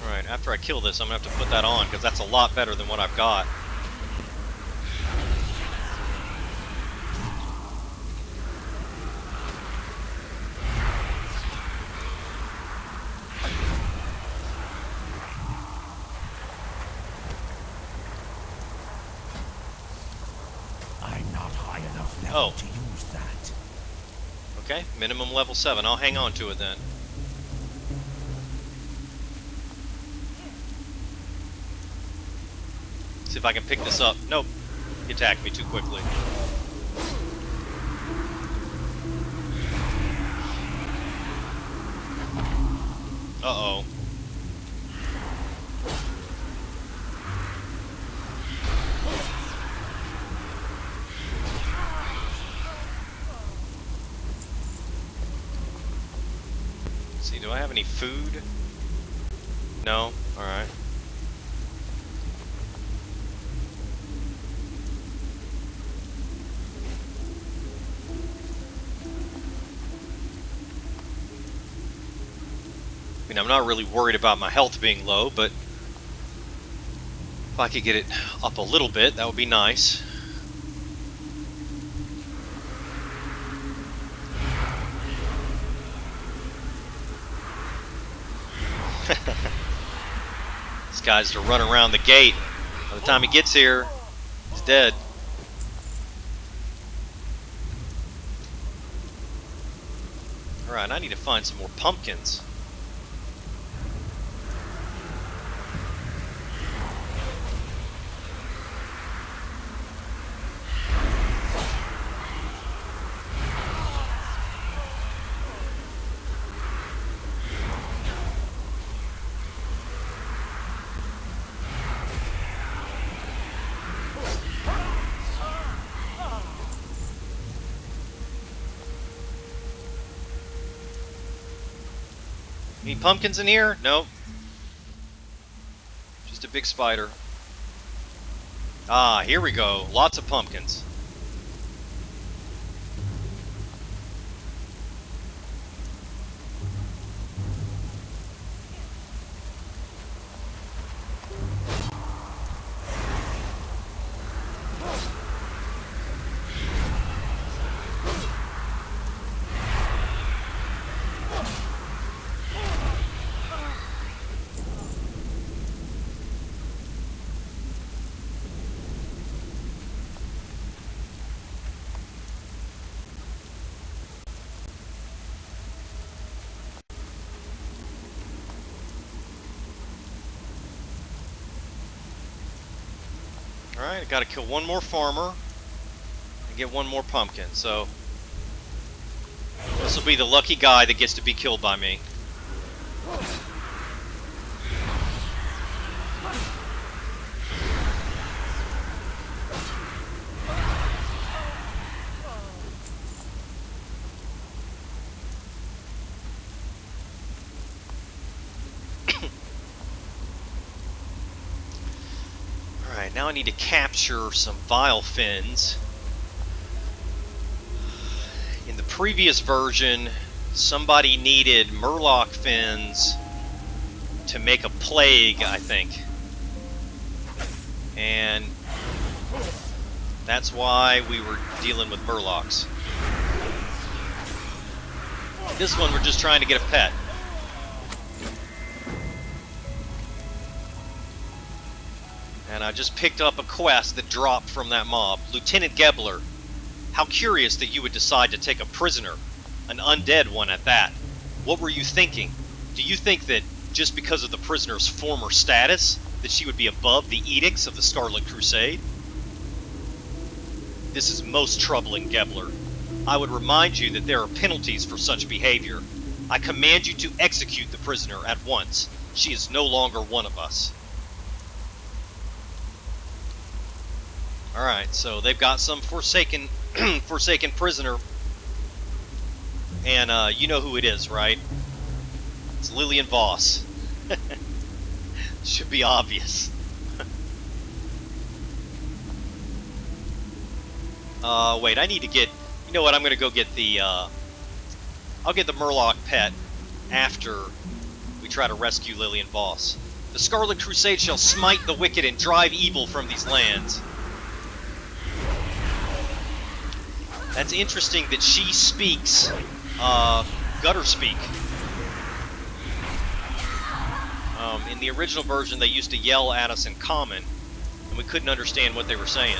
Alright, after I kill this, I'm going to have to put that on, because that's a lot better than what I've got. Oh. To use that. Okay, minimum level 7. I'll hang on to it then. See if I can pick this up. Nope. He attacked me too quickly. Uh-oh. Do I have any food? No? Alright. I mean, I'm not really worried about my health being low, but if I could get it up a little bit, that would be nice. This guy's to run around the gate. By the time he gets here, he's dead. Alright, I need to find some more pumpkins. Any pumpkins in here? Nope. Just a big spider. Ah, here we go. Lots of pumpkins. Alright, I gotta kill one more farmer and get one more pumpkin, so this will be the lucky guy that gets to be killed by me. Now I need to capture some vile fins. In the previous version, somebody needed murloc fins to make a plague, I think. And that's why we were dealing with murlocs. This one, we're just trying to get a pet. And I just picked up a quest that dropped from that mob. Lieutenant Gebler, how curious that you would decide to take a prisoner, an undead one at that. What were you thinking? Do you think that just because of the prisoner's former status, that she would be above the edicts of the Scarlet Crusade? This is most troubling, Gebler. I would remind you that there are penalties for such behavior. I command you to execute the prisoner at once. She is no longer one of us. Alright, so they've got some forsaken forsaken prisoner. And you know who it is, right? It's Lillian Voss. Should be obvious. Wait, I need to get... You know what, I'm gonna go get the, I'll get the Murloc pet after we try to rescue Lillian Voss. The Scarlet Crusade shall smite the wicked and drive evil from these lands. That's interesting that she speaks, gutter speak. In the original version, they used to yell at us in common, and we couldn't understand what they were saying.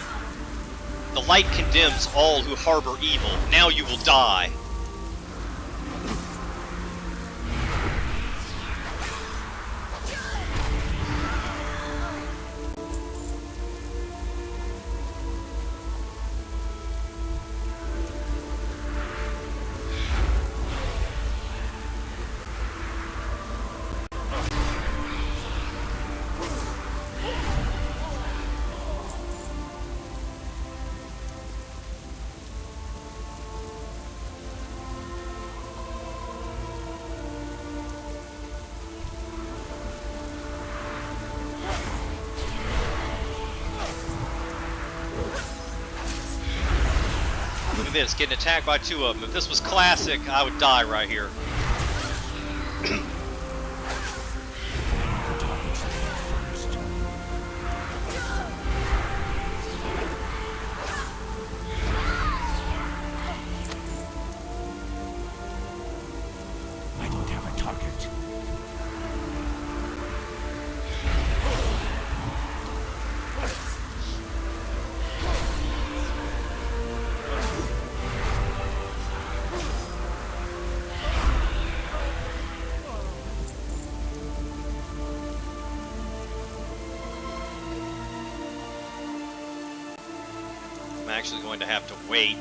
The light condemns all who harbor evil. Now you will die. Look at this, getting attacked by two of them. If this was classic, I would die right here. I don't have a target. I'm actually going to have to wait,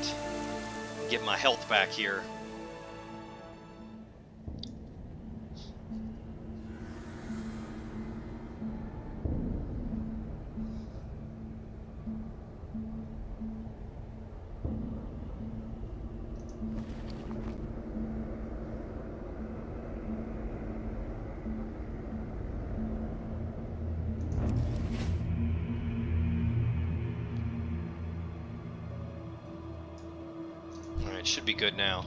get my health back here. Alright, should be good now.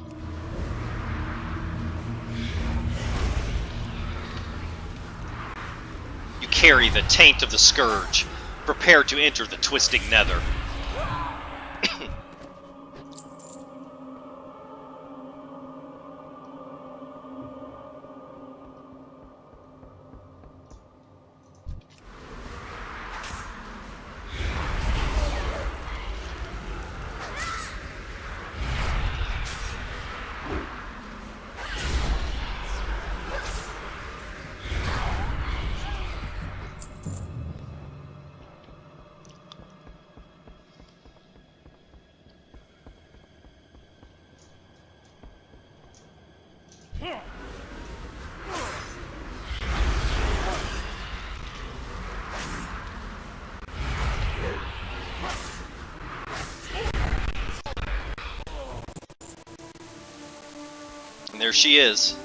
You carry the taint of the scourge. Prepare to enter the twisting nether. And there she is.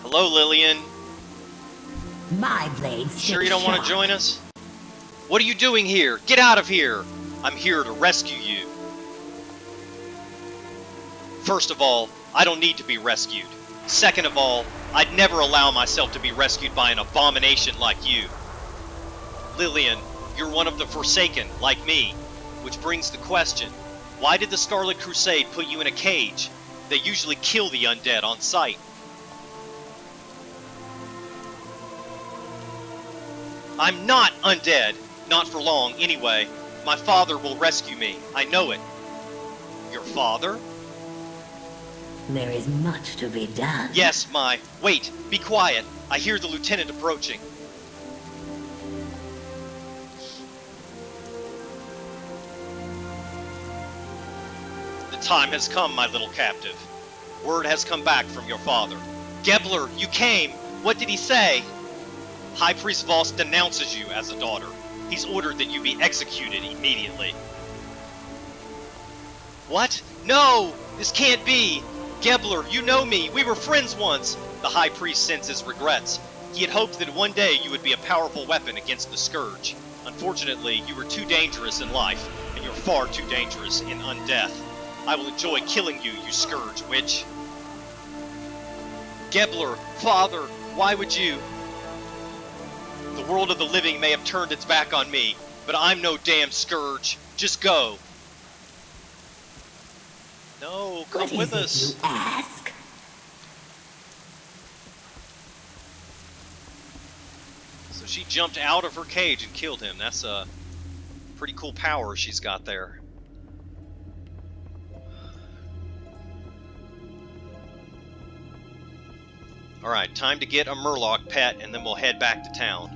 Hello, Lillian. My blades Sure stick you don't want sharp. to join us? What are you doing here? Get out of here! I'm here to rescue you. First of all, I don't need to be rescued. Second of all, I'd never allow myself to be rescued by an abomination like you. Lillian, you're one of the Forsaken, like me. Which brings the question, why did the Scarlet Crusade put you in a cage? They usually kill the undead on sight. I'm not undead. Not for long, anyway. My father will rescue me. I know it. Your father? There is much to be done. Yes, my... Wait, be quiet. I hear the lieutenant approaching. The time has come, my little captive. Word has come back from your father. Gebler, you came! What did he say? High Priest Voss denounces you as a daughter. He's ordered that you be executed immediately. What? No! This can't be! Gebler, you know me! We were friends once! The High Priest sends his regrets. He had hoped that one day you would be a powerful weapon against the Scourge. Unfortunately, you were too dangerous in life, and you're far too dangerous in undeath. I will enjoy killing you, you Scourge witch. Gebler, father, why would you? The world of the living may have turned its back on me, but I'm no damn Scourge. Just go. No, come What is with it us. you ask? So she jumped out of her cage and killed him. That's a pretty cool power she's got there. Alright, time to get a Murloc pet, and then we'll head back to town.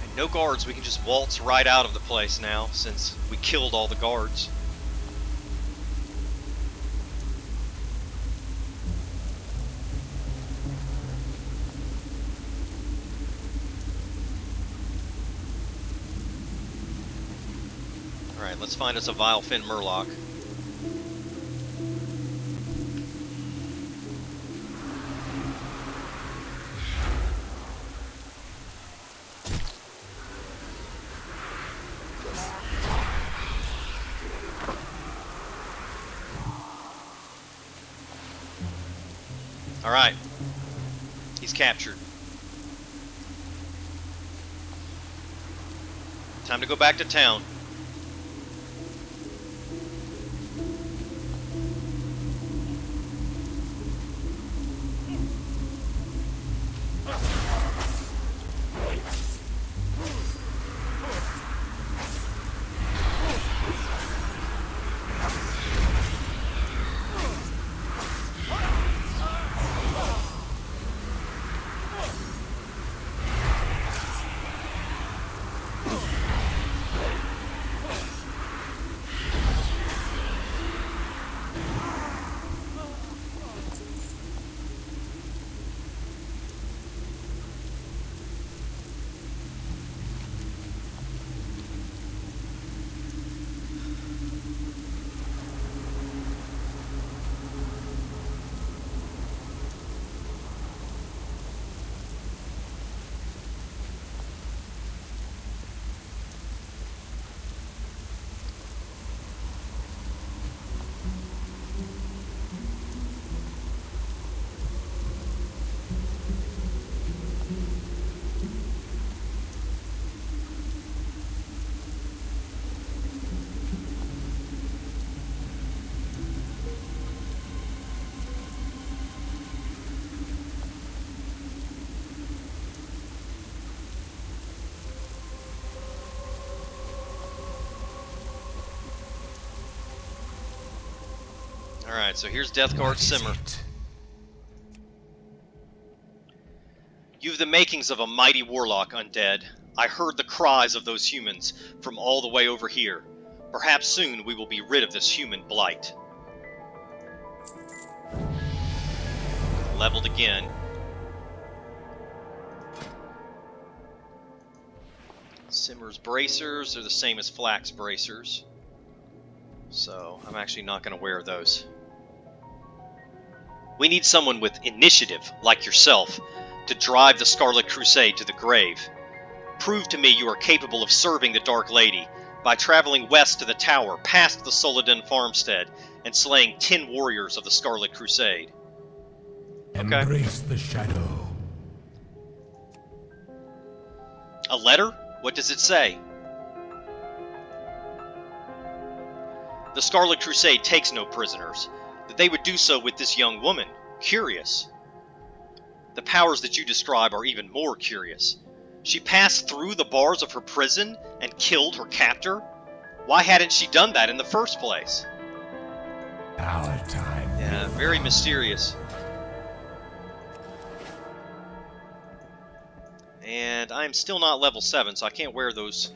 And no guards, we can just waltz right out of the place now, since we killed all the guards. Alright, let's find us a Vilefin Murloc. Alright. He's captured. Time to go back to town. Alright, so here's Deathguard Simmer. You've the makings of a mighty warlock, undead. I heard the cries of those humans from all the way over here. Perhaps soon we will be rid of this human blight. Leveled again. Simmer's bracers are the same as Flax bracers, so I'm actually not going to wear those. We need someone with initiative, like yourself, to drive the Scarlet Crusade to the grave. Prove to me you are capable of serving the Dark Lady by traveling west to the tower, past the Soledin farmstead, and slaying 10 warriors of the Scarlet Crusade. Okay. Embrace the shadow. A letter? What does it say? The Scarlet Crusade takes no prisoners. That they would do so with this young woman. Curious. The powers that you describe are even more curious. She passed through the bars of her prison and killed her captor? Why hadn't she done that in the first place? Our time. Yeah, very mysterious. And I'm still not level 7, so I can't wear those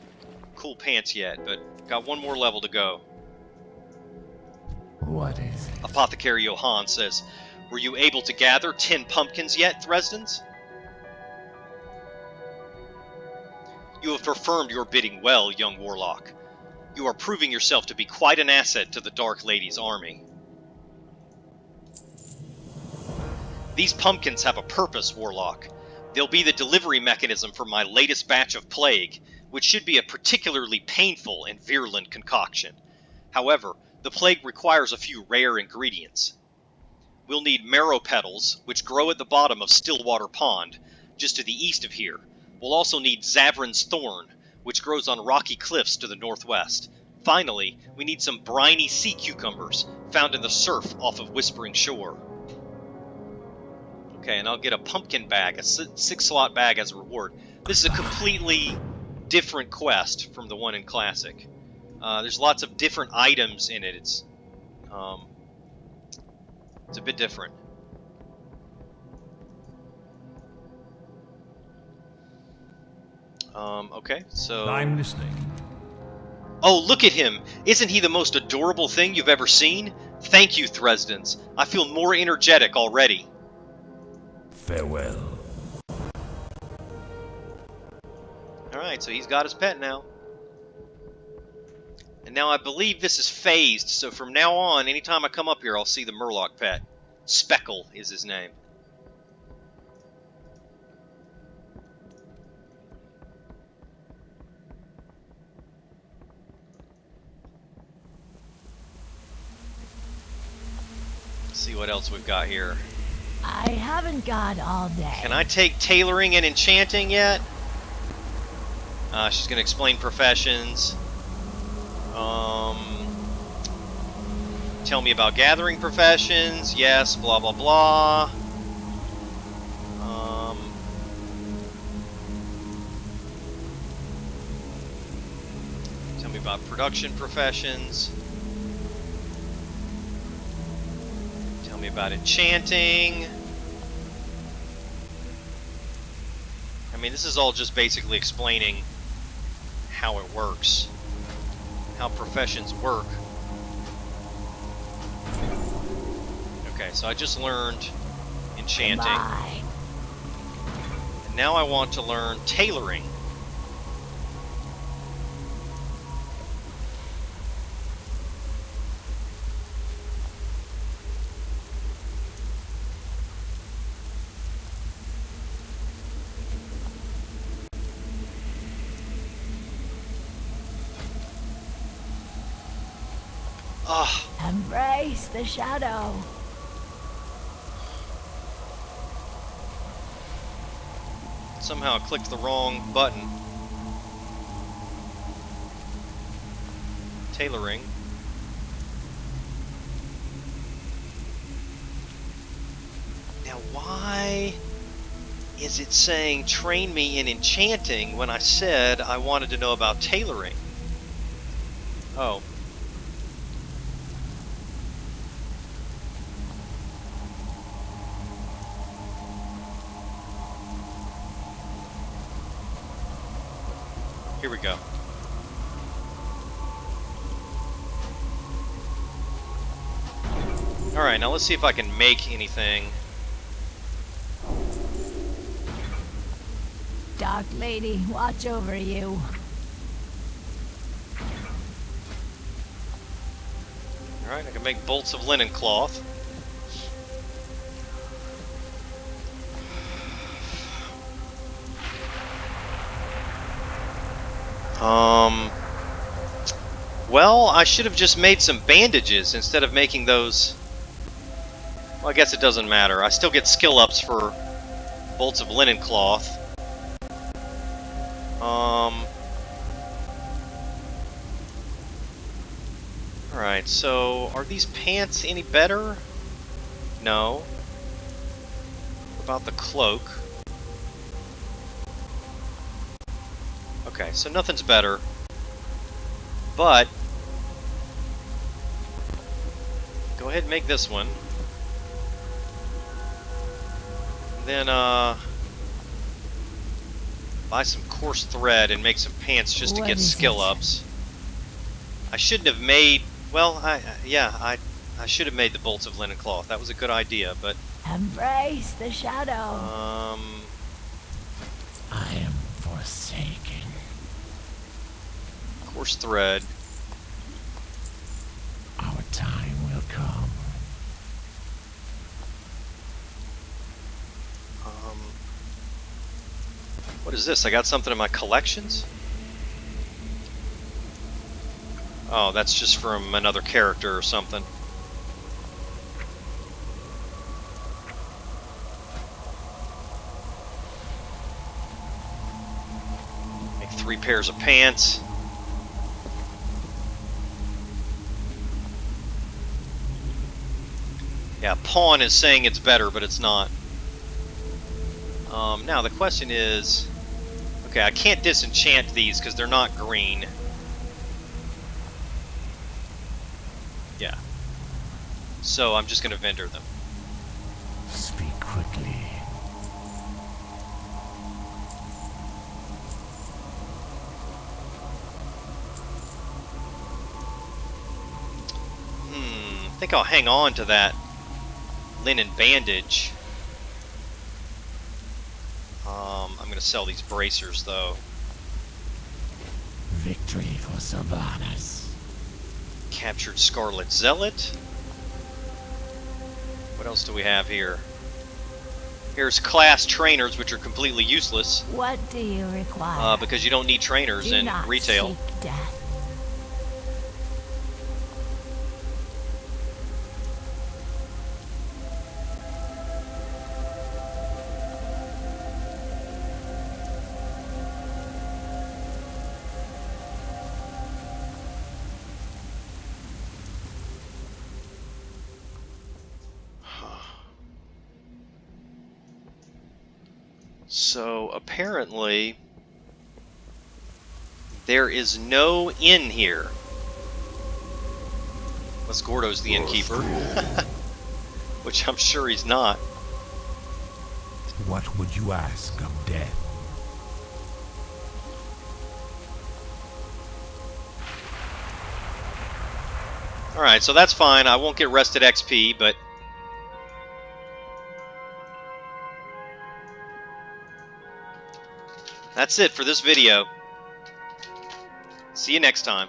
cool pants yet, but got one more level to go. What is it? Apothecary Johann says, were you able to gather 10 pumpkins yet, Thresdens? You have performed your bidding well, young warlock. You are proving yourself to be quite an asset to the Dark Lady's army. These pumpkins have a purpose, warlock. They'll be the delivery mechanism for my latest batch of plague, which should be a particularly painful and virulent concoction. However, the plague requires a few rare ingredients. We'll need marrow petals, which grow at the bottom of Stillwater Pond, just to the east of here. We'll also need Zavrin's Thorn, which grows on rocky cliffs to the northwest. Finally, we need some briny sea cucumbers, found in the surf off of Whispering Shore. Okay, and I'll get a pumpkin bag, a 6-slot bag as a reward. This is a completely different quest from the one in Classic. There's lots of different items in it. It's a bit different. Okay, so... I'm listening. Oh, look at him! Isn't he the most adorable thing you've ever seen? Thank you, Thresdens. I feel more energetic already. Farewell. Alright, so he's got his pet now. And now I believe this is phased, so from now on, anytime I come up here, I'll see the Murloc pet. Speckle is his name. Let's see what else we've got here. I haven't got all day. Can I take tailoring and enchanting yet? She's going to explain professions. Tell me about gathering professions. Yes, blah, blah, blah. Tell me about production professions. Tell me about enchanting. I mean, this is all just basically explaining how it works, how professions work. Okay, so I just learned enchanting. Goodbye. And now I want to learn tailoring. Embrace the shadow. Somehow I clicked the wrong button. Tailoring. Now why is it saying train me in enchanting when I said I wanted to know about tailoring? Oh. Here we go. Alright, now let's see if I can make anything. Dark Lady, watch over you. Alright, I can make bolts of linen cloth. Well, I should have just made some bandages instead of making those. Well, I guess it doesn't matter. I still get skill ups for bolts of linen cloth. Alright, so are these pants any better? No. What about the cloak? Okay, so nothing's better. But go ahead and make this one. Then buy some coarse thread and make some pants just to get skill ups. I shouldn't have made. Well, I should have made the bolts of linen cloth. That was a good idea, but Embrace the shadow. I am forsaken. Coarse thread. Our time will come. What is this? I got something in my collections? Oh, that's just from another character or something. Make 3 pairs of pants. Yeah, Pawn is saying it's better, but it's not. Now the question is, okay, I can't disenchant these because they're not green. Yeah. So I'm just going to vendor them. Speak quickly. I think I'll hang on to that linen bandage. I'm going to sell these bracers, though. Victory for Sylvanas. Captured Scarlet Zealot. What else do we have here? Here's class trainers, which are completely useless. What do you require? Because you don't need trainers Do in not retail. seek death. So apparently there is no inn here. Unless Gordo's the innkeeper. Which I'm sure he's not. What would you ask of death? Alright, so that's fine. I won't get rested XP, but that's it for this video. See you next time.